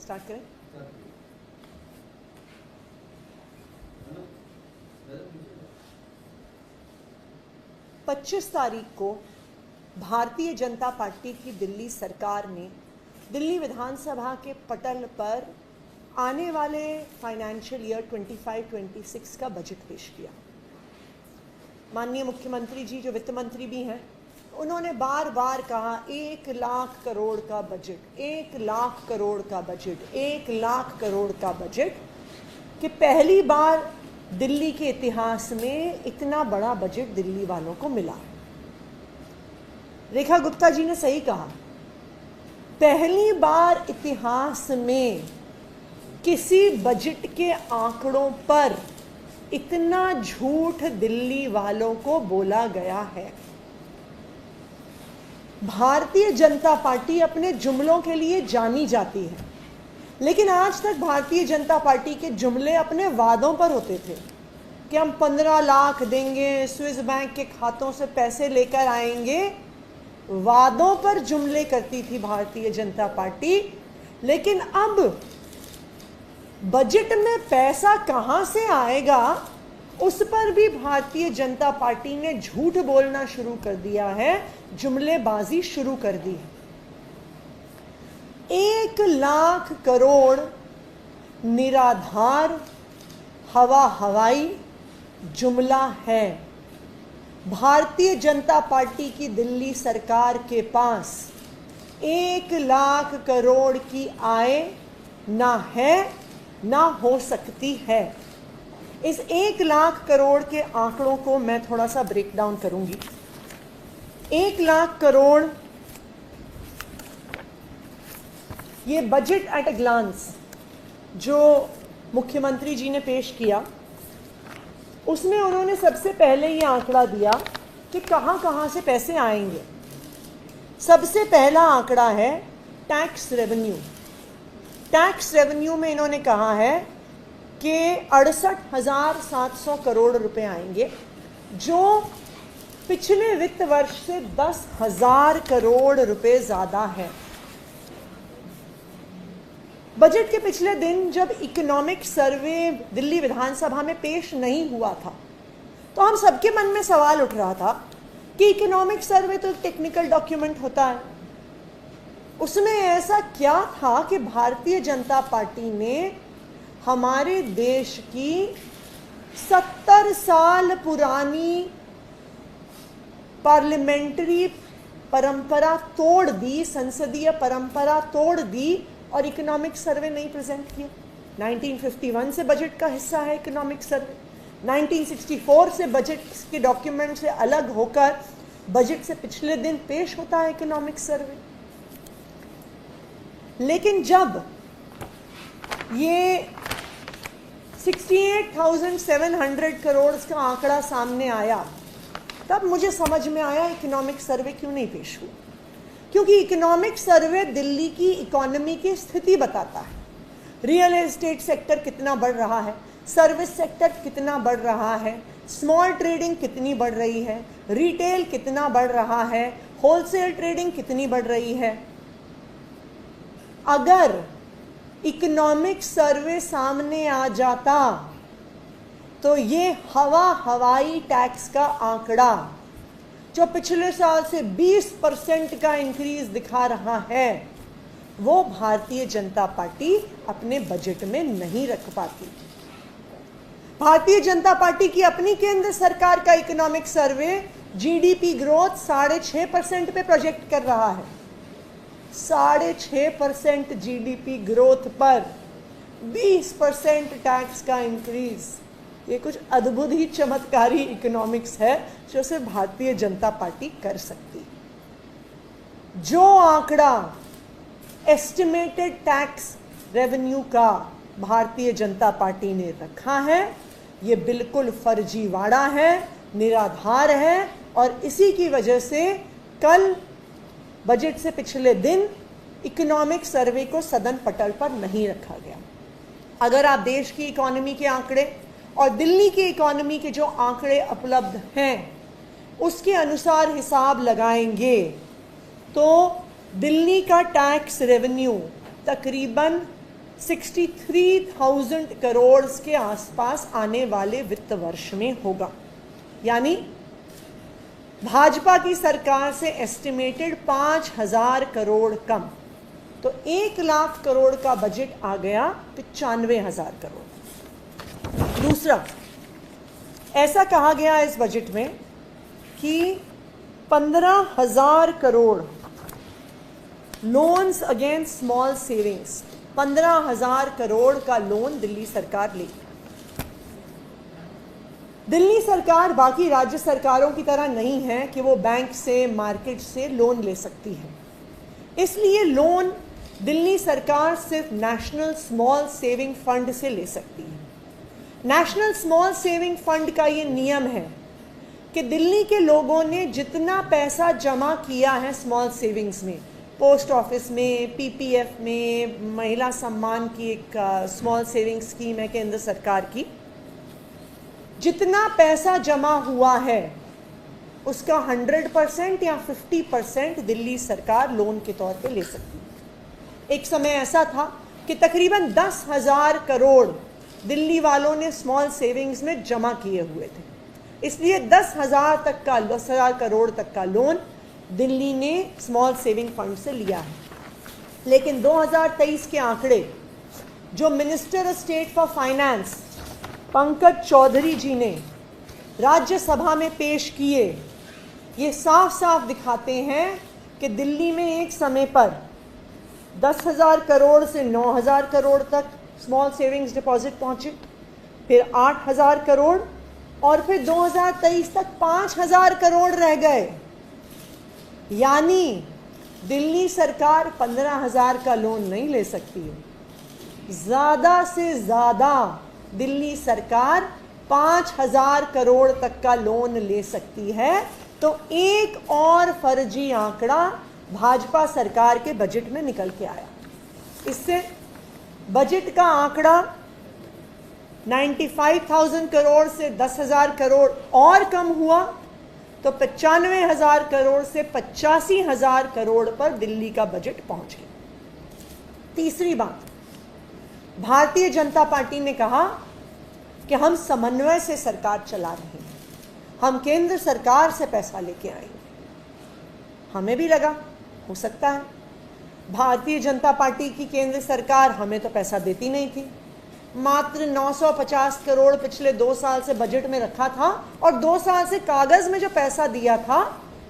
Start करें। पच्चीस तारीख को भारतीय जनता पार्टी की दिल्ली सरकार ने दिल्ली विधानसभा के पटल पर आने वाले फाइनेंशियल ईयर 25-26 का बजट पेश किया। माननीय मुख्यमंत्री जी जो वित्त मंत्री भी हैं, उन्होंने बार बार कहा 1 लाख करोड़ का बजट, 1 लाख करोड़ का बजट, 1 लाख करोड़ का बजट, कि पहली बार दिल्ली के इतिहास में इतना बड़ा बजट दिल्ली वालों को मिला। रेखा गुप्ता जी ने सही कहा, पहली बार इतिहास में किसी बजट के आंकड़ों पर इतना झूठ दिल्ली वालों को बोला गया है। भारतीय जनता पार्टी अपने जुमलों के लिए जानी जाती है, लेकिन आज तक भारतीय जनता पार्टी के जुमले अपने वादों पर होते थे कि हम 15 लाख देंगे, स्विस बैंक के खातों से पैसे लेकर आएंगे। वादों पर जुमले करती थी भारतीय जनता पार्टी, लेकिन अब बजट में पैसा कहां से आएगा उस पर भी भारतीय जनता पार्टी ने झूठ बोलना शुरू कर दिया है, जुमलेबाजी शुरू कर दी है। 1 लाख करोड़ निराधार हवाई जुमला है। भारतीय जनता पार्टी की दिल्ली सरकार के पास 1 लाख करोड़ की आय ना है ना हो सकती है। इस 1 लाख करोड़ के आंकड़ों को मैं थोड़ा सा ब्रेक डाउन करूंगी। 1 लाख करोड़, ये बजट एट अ ग्लांस जो मुख्यमंत्री जी ने पेश किया, उसमें उन्होंने सबसे पहले ये आंकड़ा दिया कि कहां कहां से पैसे आएंगे। सबसे पहला आंकड़ा है टैक्स रेवेन्यू। टैक्स रेवेन्यू में इन्होंने कहा है कि 68,700 करोड़ रुपए आएंगे, जो पिछले वित्त वर्ष से 10,000 करोड़ रुपए ज्यादा है। बजट के पिछले दिन जब इकोनॉमिक सर्वे दिल्ली विधानसभा में पेश नहीं हुआ था, तो हम सबके मन में सवाल उठ रहा था कि इकोनॉमिक सर्वे तो टेक्निकल डॉक्यूमेंट होता है, उसमें ऐसा क्या था कि भारतीय जनता पार्टी ने हमारे देश की 70 साल पुरानी पार्लियामेंट्री परंपरा तोड़ दी, संसदीय परंपरा तोड़ दी और इकोनॉमिक सर्वे नहीं प्रेजेंट किया। 1951 से बजट का हिस्सा है इकोनॉमिक सर्वे, 1964 से बजट के डॉक्यूमेंट से अलग होकर बजट से पिछले दिन पेश होता है इकोनॉमिक सर्वे। लेकिन जब ये 68,700 करोड़ का आंकड़ा सामने आया, तब मुझे समझ में आया इकोनॉमिक सर्वे क्यों नहीं पेश हुआ। क्योंकि इकोनॉमिक सर्वे दिल्ली की इकोनॉमी की स्थिति बताता है। रियल एस्टेट सेक्टर कितना बढ़ रहा है, सर्विस सेक्टर कितना बढ़ रहा है, स्मॉल ट्रेडिंग कितनी बढ़ रही है, रिटेल कितना बढ़ रहा है, होलसेल ट्रेडिंग कितनी बढ़ रही है। अगर इकोनॉमिक सर्वे सामने आ जाता तो ये हवाई टैक्स का आंकड़ा जो पिछले साल से 20% का इंक्रीज दिखा रहा है, वो भारतीय जनता पार्टी अपने बजट में नहीं रख पाती। भारतीय जनता पार्टी की अपनी केंद्र सरकार का इकोनॉमिक सर्वे जीडीपी ग्रोथ 6.5% पे प्रोजेक्ट कर रहा है। 6.5% जीडीपी ग्रोथ पर 20% टैक्स का इंक्रीज, ये कुछ अद्भुत ही चमत्कारी इकोनॉमिक्स है जो सिर्फ भारतीय जनता पार्टी कर सकती है। जो आंकड़ा एस्टिमेटेड टैक्स रेवेन्यू का भारतीय जनता पार्टी ने रखा है, ये बिल्कुल फर्जीवाड़ा है, निराधार है, और इसी की वजह से कल बजट से पिछले दिन इकोनॉमिक सर्वे को सदन पटल पर नहीं रखा गया। अगर आप देश की इकोनॉमी के आंकड़े और दिल्ली की इकोनॉमी के जो आंकड़े उपलब्ध हैं उसके अनुसार हिसाब लगाएंगे तो दिल्ली का टैक्स रेवेन्यू तकरीबन 63,000 करोड़ के आसपास आने वाले वित्त वर्ष में होगा। यानी भाजपा की सरकार से एस्टिमेटेड 5,000 करोड़ कम, तो 1 लाख करोड़ का बजट आ गया 95,000 करोड़। दूसरा, ऐसा कहा गया इस बजट में कि 15,000 crore loans against small savings, 15,000 crore का लोन दिल्ली सरकार लेगी। दिल्ली सरकार बाकी राज्य सरकारों की तरह नहीं है कि वो बैंक से, मार्केट से लोन ले सकती है, इसलिए लोन दिल्ली सरकार सिर्फ नेशनल स्मॉल सेविंग फंड से ले सकती है। नेशनल स्मॉल सेविंग फंड का ये नियम है कि दिल्ली के लोगों ने जितना पैसा जमा किया है स्मॉल सेविंग्स में, पोस्ट ऑफिस में, पीपीएफ में, महिला सम्मान की एक स्मॉल सेविंग स्कीम है केंद्र सरकार की, जितना पैसा जमा हुआ है उसका 100% या 50% दिल्ली सरकार लोन के तौर पे ले सकती है। एक समय ऐसा था कि तकरीबन 10,000 करोड़ दिल्ली वालों ने स्मॉल सेविंग्स में जमा किए हुए थे, इसलिए 10,000 करोड़ तक का लोन दिल्ली ने स्मॉल सेविंग फंड से लिया है। लेकिन 2023 के आंकड़े जो minister of state for finance Pankaj Chaudhary ji ने राज्यसभा में पेश किए, ये साफ साफ दिखाते हैं कि दिल्ली में एक समय पर 10,000 करोड़ से 9,000 करोड़ तक स्मॉल सेविंग्स डिपॉजिट पहुंचे, फिर 8,000 करोड़ और फिर 2023 तक 5,000 करोड़ रह गए। यानी दिल्ली सरकार 15,000 का लोन नहीं ले सकती है, ज़्यादा से ज़्यादा दिल्ली सरकार 5,000 करोड़ तक का लोन ले सकती है। तो एक और फर्जी आंकड़ा भाजपा सरकार के बजट में निकल के आया। इससे बजट का आंकड़ा 95,000 करोड़ से 10,000 करोड़ और कम हुआ, तो 95,000 करोड़ से 85,000 करोड़ पर दिल्ली का बजट पहुंच गया। तीसरी बात, भारतीय जनता पार्टी ने कहा कि हम समन्वय से सरकार चला रहे हैं, हम केंद्र सरकार से पैसा लेके आएंगे। हमें भी लगा हो सकता है, भारतीय जनता पार्टी की केंद्र सरकार हमें तो पैसा देती नहीं थी, मात्र 950 करोड़ पिछले 2 साल से बजट में रखा था और 2 साल से कागज में जो पैसा दिया था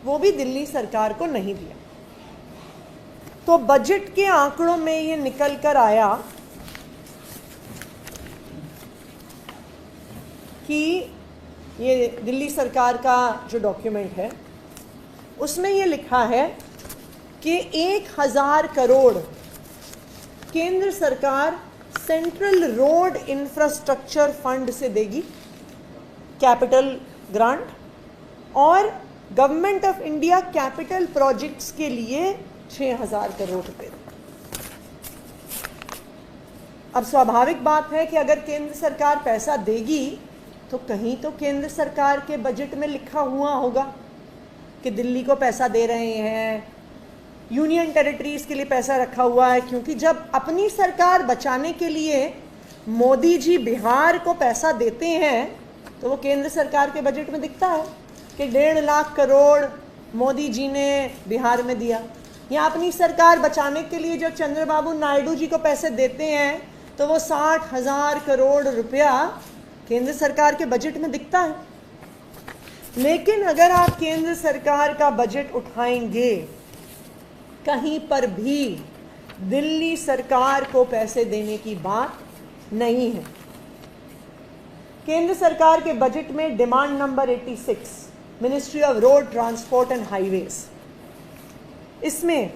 वो भी दिल्ली सरकार को नहीं दिया। तो बजट के आंकड़ों में ये निकल कर आया कि ये दिल्ली सरकार का जो डॉक्यूमेंट है उसमें ये लिखा है कि 1,000 करोड़ केंद्र सरकार सेंट्रल रोड इंफ्रास्ट्रक्चर फंड से देगी, कैपिटल ग्रांट, और government of India capital projects के लिए 6,000 करोड़ रुपए। अब स्वाभाविक बात है कि अगर केंद्र सरकार पैसा देगी तो कहीं तो केंद्र सरकार के बजट में लिखा हुआ होगा कि दिल्ली को पैसा दे रहे हैं, यूनियन टेरिटरीज के लिए पैसा रखा हुआ है। क्योंकि जब अपनी सरकार बचाने के लिए मोदी जी बिहार को पैसा देते हैं तो वो केंद्र सरकार के बजट में दिखता है कि 1.5 लाख करोड़ मोदी जी ने बिहार में दिया। या अपनी सरकार बचाने के लिए जो चंद्रबाबू नायडू जी को पैसे देते हैं तो वो 60,000 करोड़ रुपया केंद्र सरकार के बजट में दिखता है। लेकिन अगर आप केंद्र सरकार का बजट उठाएंगे, कहीं पर भी दिल्ली सरकार को पैसे देने की बात नहीं है। केंद्र सरकार के बजट में demand number 86, ministry of road transport and highways, इसमें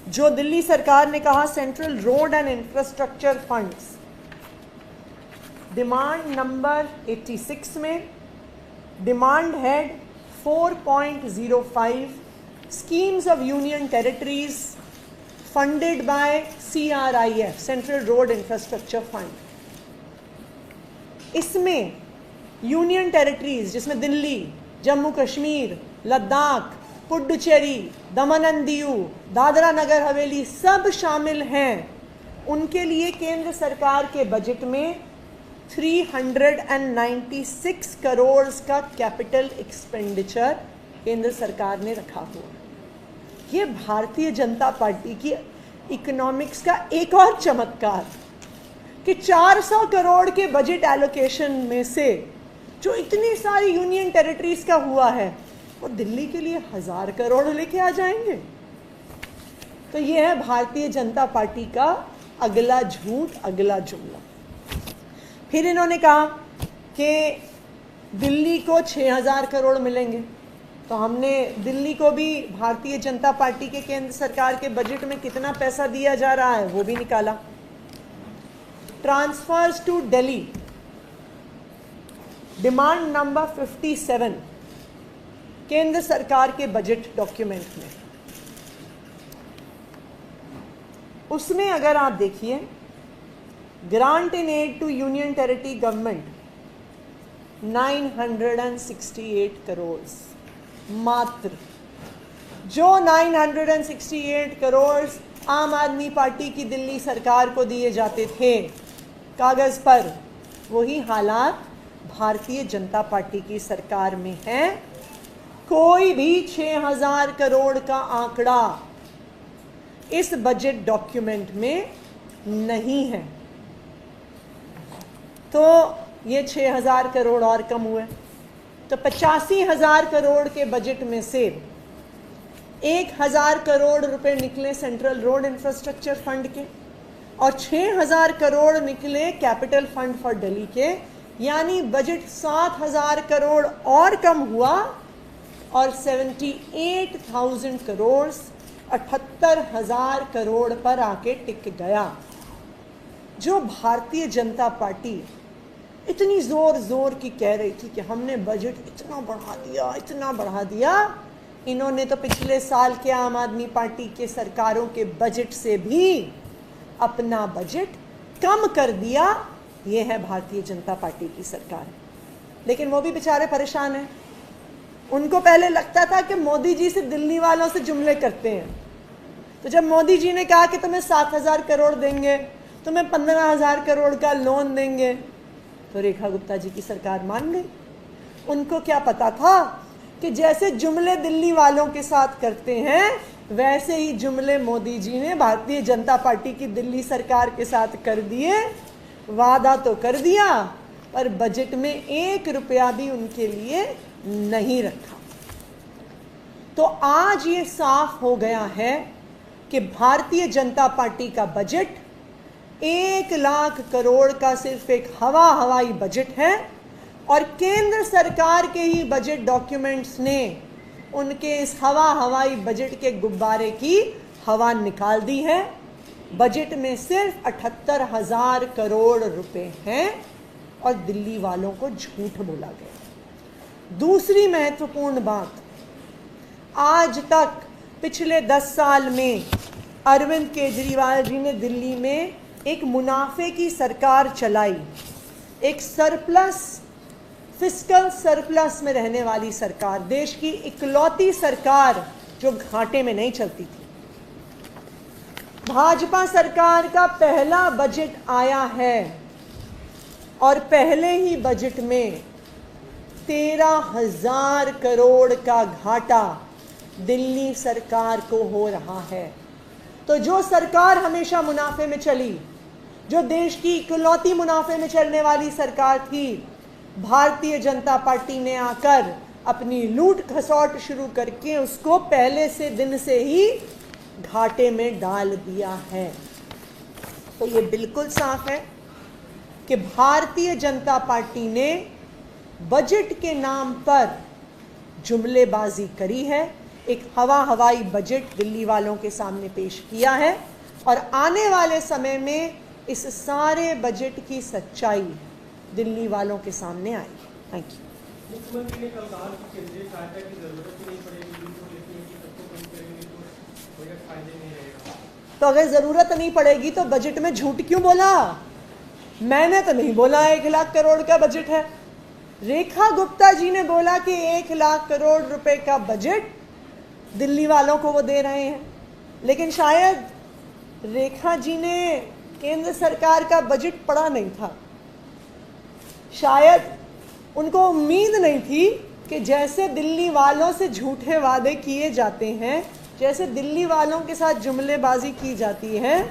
जो दिल्ली सरकार ने कहा central road and infrastructure funds, demand number 86 में demand head 4.05 schemes of union territories funded by CRIF, Central Road Infrastructure Fund। इसमें यूनियन टेरिटरीज जिसमें दिल्ली, जम्मू कश्मीर, लद्दाख, पुडुचेरी, दमन and Diu, Dadra Nagar Haveli सब शामिल हैं, उनके लिए केंद्र सरकार के बजट में 396 करोड़ का कैपिटल एक्सपेंडिचर केंद्र सरकार ने रखा हुआ है। ये भारतीय जनता पार्टी की इकोनॉमिक्स का एक और चमत्कार कि 400 करोड़ के बजट एलोकेशन में से जो इतनी सारी यूनियन टेरिटरीज का हुआ है वो दिल्ली के लिए 1000 करोड़ लेके आ जाएंगे। तो ये है भारतीय जनता पार्टी का अगला झूठ, अगला जुमला। फिर इन्होंने कहा कि दिल्ली को 6000 करोड़ मिलेंगे, तो हमने दिल्ली को भी भारतीय जनता पार्टी के केंद्र सरकार के बजट में कितना पैसा दिया जा रहा है वो भी निकाला। Transfers to Delhi, demand number 57 केंद्र सरकार के बजट डॉक्यूमेंट में, उसमें अगर आप देखिए grant in aid to union territory government 968 crore, मात्र जो 968 करोड़ आम आदमी पार्टी की दिल्ली सरकार को दिए जाते थे कागज पर, वही हालात भारतीय जनता पार्टी की सरकार में है। कोई भी 6000 करोड़ का आंकड़ा इस बजट डॉक्यूमेंट में नहीं है। तो ये 6000 करोड़ और कम हुए, तो 85,000 करोड़ के बजट में से 1000 करोड़ रुपए निकले सेंट्रल रोड इंफ्रास्ट्रक्चर फंड के और 6000 करोड़ निकले कैपिटल फंड फॉर दिल्ली के, यानी बजट 7000 करोड़ और कम हुआ और 78,000 करोड़ 78,000 करोड़ पर आके टिक गया। जो भारतीय जनता पार्टी इतनी जोर जोर की कह रही थी कि हमने बजट इतना बढ़ा दिया, इन्होंने तो पिछले साल के आम आदमी पार्टी के सरकारों के बजट से भी अपना बजट कम कर दिया। ये है भारतीय जनता पार्टी की सरकार। लेकिन वो भी बेचारे परेशान हैं। उनको पहले लगता था कि मोदी जी से दिल्ली वालों से जुमले करते हैं, तो जब मोदी जी ने कहा कि तुम्हें 7000 करोड़ देंगे, तुम्हें 15,000 करोड़ का लोन देंगे, तो रेखा गुप्ता जी की सरकार मान गई। उनको क्या पता था कि जैसे जुमले दिल्ली वालों के साथ करते हैं वैसे ही जुमले मोदी जी ने भारतीय जनता पार्टी की दिल्ली सरकार के साथ कर दिए। वादा तो कर दिया पर बजट में 1 रुपया भी उनके लिए नहीं रखा। तो आज ये साफ हो गया है कि भारतीय जनता पार्टी का बजट 1 लाख करोड़ का सिर्फ एक हवाई बजट है और केंद्र सरकार के ही बजट डॉक्यूमेंट्स ने उनके इस हवाई बजट के गुब्बारे की हवा निकाल दी है। बजट में सिर्फ 78,000 करोड़ रुपए हैं और दिल्ली वालों को झूठ बोला गया। दूसरी महत्वपूर्ण बात, आज तक पिछले 10 साल में अरविंद केजरीवाल जी ने दिल्ली में एक मुनाफे की सरकार चलाई, एक सरप्लस, फिस्कल सरप्लस में रहने वाली सरकार, देश की इकलौती सरकार जो घाटे में नहीं चलती थी। भाजपा सरकार का पहला बजट आया है और पहले ही बजट में 13,000 करोड़ का घाटा दिल्ली सरकार को हो रहा है। तो जो सरकार हमेशा मुनाफे में चली, जो देश की इकलौती मुनाफे में चलने वाली सरकार थी, भारतीय जनता पार्टी ने आकर अपनी लूट खसौट शुरू करके उसको पहले से दिन से ही घाटे में डाल दिया है। तो ये बिल्कुल साफ है कि भारतीय जनता पार्टी ने बजट के नाम पर जुमलेबाजी करी है, एक हवाई बजट दिल्ली वालों के सामने पेश किया है और आने वाले समय में इस सारे बजट की सच्चाई दिल्ली वालों के सामने आई। Thank you. मुख्यमंत्री ने कल कहा कि केंद्रीय सहायता की जरूरत ही नहीं पड़ेगी, सबको कम करेंगे तो बजट फायदे नहीं रहेगा। तो अगर जरूरत नहीं पड़ेगी तो बजट में झूठ क्यों बोला? मैंने तो नहीं बोला 1 लाख करोड़ का बजट है। रेखा गुप्ता जी ने बोला कि 1 लाख करोड़ रुपए का बजट दिल्ली वालों को वो दे रहे हैं, लेकिन शायद रेखा जी ने केंद्र सरकार का बजट पड़ा नहीं था। शायद उनको उम्मीद नहीं थी कि जैसे दिल्ली वालों से झूठे वादे किए जाते हैं, जैसे दिल्ली वालों के साथ जुमलेबाजी की जाती है,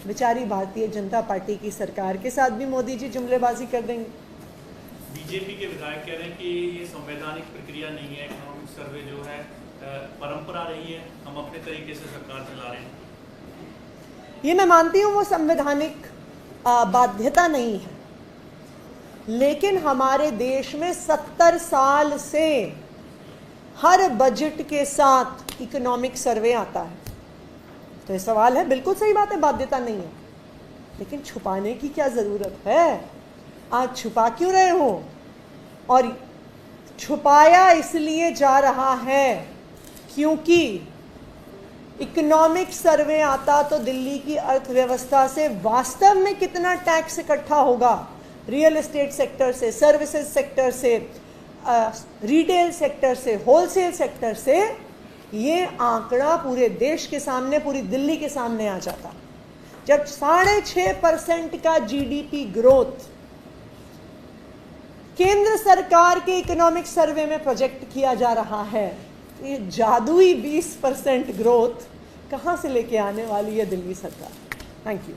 बेचारी भारतीय जनता पार्टी की सरकार के साथ भी मोदी जी जुमलेबाजी कर देंगे। बीजेपी के विधायक कह रहे हैं कि ये संवैधानिक प्रक्रिया नहीं है, इकोनॉमिक सर्वे जो है परंपरा रही है, हम अपने तरीके से सरकार चला रहे हैं। ये मैं मानती हूँ वो संवैधानिक बाध्यता नहीं है, लेकिन हमारे देश में 70 साल से हर बजट के साथ इकोनॉमिक सर्वे आता है। तो ये सवाल है, बिल्कुल सही बात है, बाध्यता नहीं है, लेकिन छुपाने की क्या ज़रूरत है? आज छुपा क्यों रहे हो? और छुपाया इसलिए जा रहा है क्योंकि इकोनॉमिक सर्वे आता तो दिल्ली की अर्थव्यवस्था से वास्तव में कितना टैक्स इकट्ठा होगा, रियल एस्टेट सेक्टर से, सर्विसेज सेक्टर से, रिटेल सेक्टर से, होलसेल सेक्टर से, ये आंकड़ा पूरे देश के सामने, पूरी दिल्ली के सामने आ जाता। जब 6.5% का जीडीपी ग्रोथ केंद्र सरकार के इकोनॉमिक सर्वे में प्रोजेक्ट किया जा रहा है, ये जादुई 20% ग्रोथ कहां से लेके आने वाली है दिल्ली सरकार? Thank you.